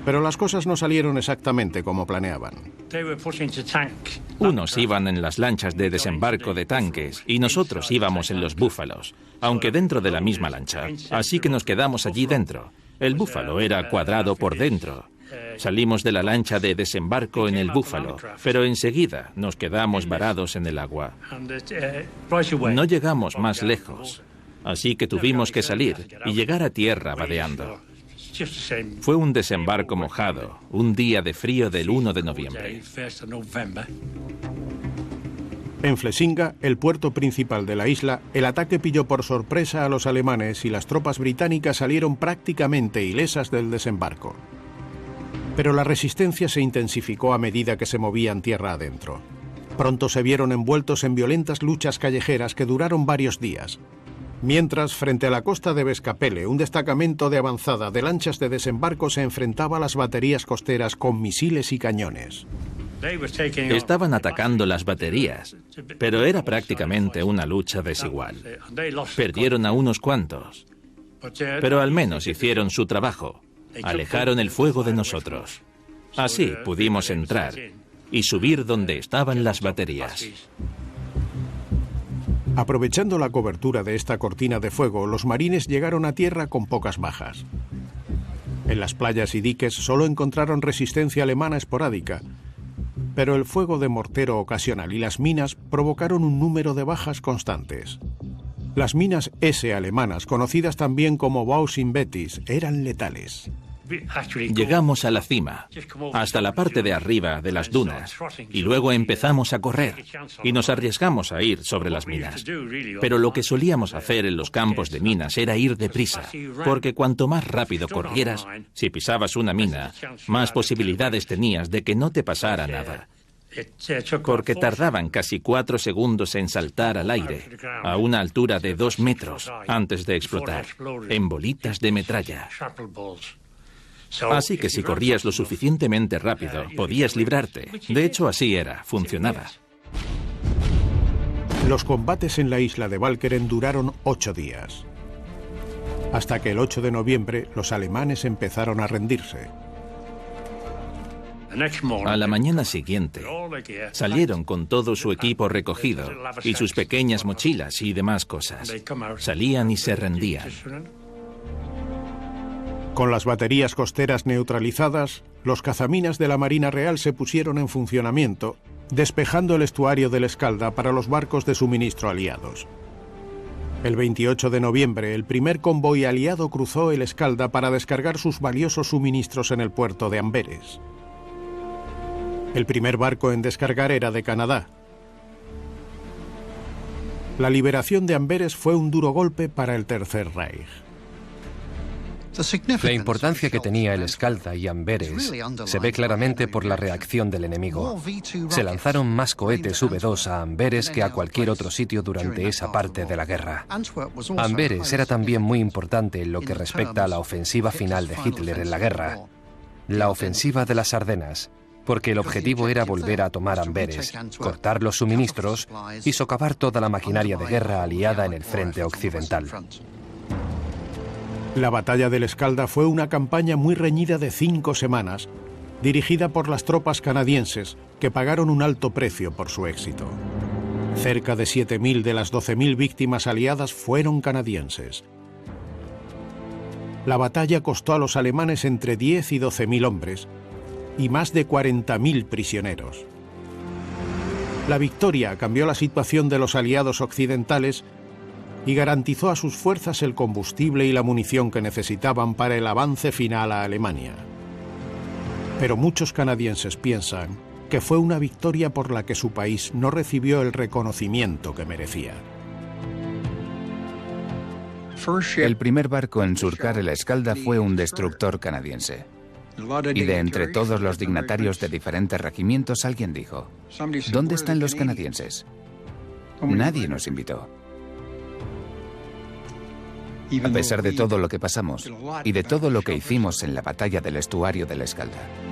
[SPEAKER 1] pero las cosas no salieron exactamente como planeaban.
[SPEAKER 9] Unos iban en las lanchas de desembarco de tanques y nosotros íbamos en los Búfalos, aunque dentro de la misma lancha. Así que nos quedamos allí dentro. El Búfalo era cuadrado por dentro. Salimos de la lancha de desembarco en el Búfalo, pero enseguida nos quedamos varados en el agua. No llegamos más lejos, así que tuvimos que salir y llegar a tierra vadeando. Fue un desembarco mojado, un día de frío del 1 de noviembre.
[SPEAKER 1] En Flesinga, el puerto principal de la isla, el ataque pilló por sorpresa a los alemanes y las tropas británicas salieron prácticamente ilesas del desembarco. Pero la resistencia se intensificó a medida que se movían tierra adentro. Pronto se vieron envueltos en violentas luchas callejeras que duraron varios días. Mientras, frente a la costa de Vescapelle, un destacamento de avanzada de lanchas de desembarco se enfrentaba a las baterías costeras con misiles y cañones.
[SPEAKER 9] Estaban atacando las baterías, pero era prácticamente una lucha desigual. Perdieron a unos cuantos, pero al menos hicieron su trabajo. Alejaron el fuego de nosotros. Así pudimos entrar y subir donde estaban las baterías.
[SPEAKER 1] Aprovechando la cobertura de esta cortina de fuego, los marines llegaron a tierra con pocas bajas. En las playas y diques solo encontraron resistencia alemana esporádica, pero el fuego de mortero ocasional y las minas provocaron un número de bajas constantes. Las minas S alemanas, conocidas también como Bausch-Betis, eran letales.
[SPEAKER 9] Llegamos a la cima, hasta la parte de arriba de las dunas, y luego empezamos a correr, y nos arriesgamos a ir sobre las minas. Pero lo que solíamos hacer en los campos de minas era ir deprisa, porque cuanto más rápido corrieras, si pisabas una mina, más posibilidades tenías de que no te pasara nada. Porque tardaban casi 4 segundos en saltar al aire, a una altura de 2 metros, antes de explotar, en bolitas de metralla. Así que si corrías lo suficientemente rápido, podías librarte. De hecho, así era, funcionaba.
[SPEAKER 1] Los combates en la isla de Walcheren duraron 8 días. Hasta que el 8 de noviembre los alemanes empezaron a rendirse.
[SPEAKER 9] A la mañana siguiente, salieron con todo su equipo recogido y sus pequeñas mochilas y demás cosas. Salían y se rendían.
[SPEAKER 1] Con las baterías costeras neutralizadas, los cazaminas de la Marina Real se pusieron en funcionamiento, despejando el estuario del Escalda para los barcos de suministro aliados. El 28 de noviembre, el primer convoy aliado cruzó el Escalda para descargar sus valiosos suministros en el puerto de Amberes. El primer barco en descargar era de Canadá. La liberación de Amberes fue un duro golpe para el Tercer Reich.
[SPEAKER 10] La importancia que tenía el Escalda y Amberes se ve claramente por la reacción del enemigo. Se lanzaron más cohetes V2 a Amberes que a cualquier otro sitio durante esa parte de la guerra. Amberes era también muy importante en lo que respecta a la ofensiva final de Hitler en la guerra, la ofensiva de las Ardenas, porque el objetivo era volver a tomar Amberes, cortar los suministros y socavar toda la maquinaria de guerra aliada en el frente occidental.
[SPEAKER 1] La batalla del Escalda fue una campaña muy reñida de 5 semanas, dirigida por las tropas canadienses, que pagaron un alto precio por su éxito. Cerca de 7.000 de las 12.000 víctimas aliadas fueron canadienses. La batalla costó a los alemanes entre 10 y 12.000 hombres y más de 40.000 prisioneros. La victoria cambió la situación de los aliados occidentales y garantizó a sus fuerzas el combustible y la munición que necesitaban para el avance final a Alemania. Pero muchos canadienses piensan que fue una victoria por la que su país no recibió el reconocimiento que merecía.
[SPEAKER 8] El primer barco en surcar el Escalda fue un destructor canadiense. Y de entre todos los dignatarios de diferentes regimientos alguien dijo: ¿dónde están los canadienses? Nadie nos invitó. A pesar de todo lo que pasamos y de todo lo que hicimos en la batalla del estuario del Escalda.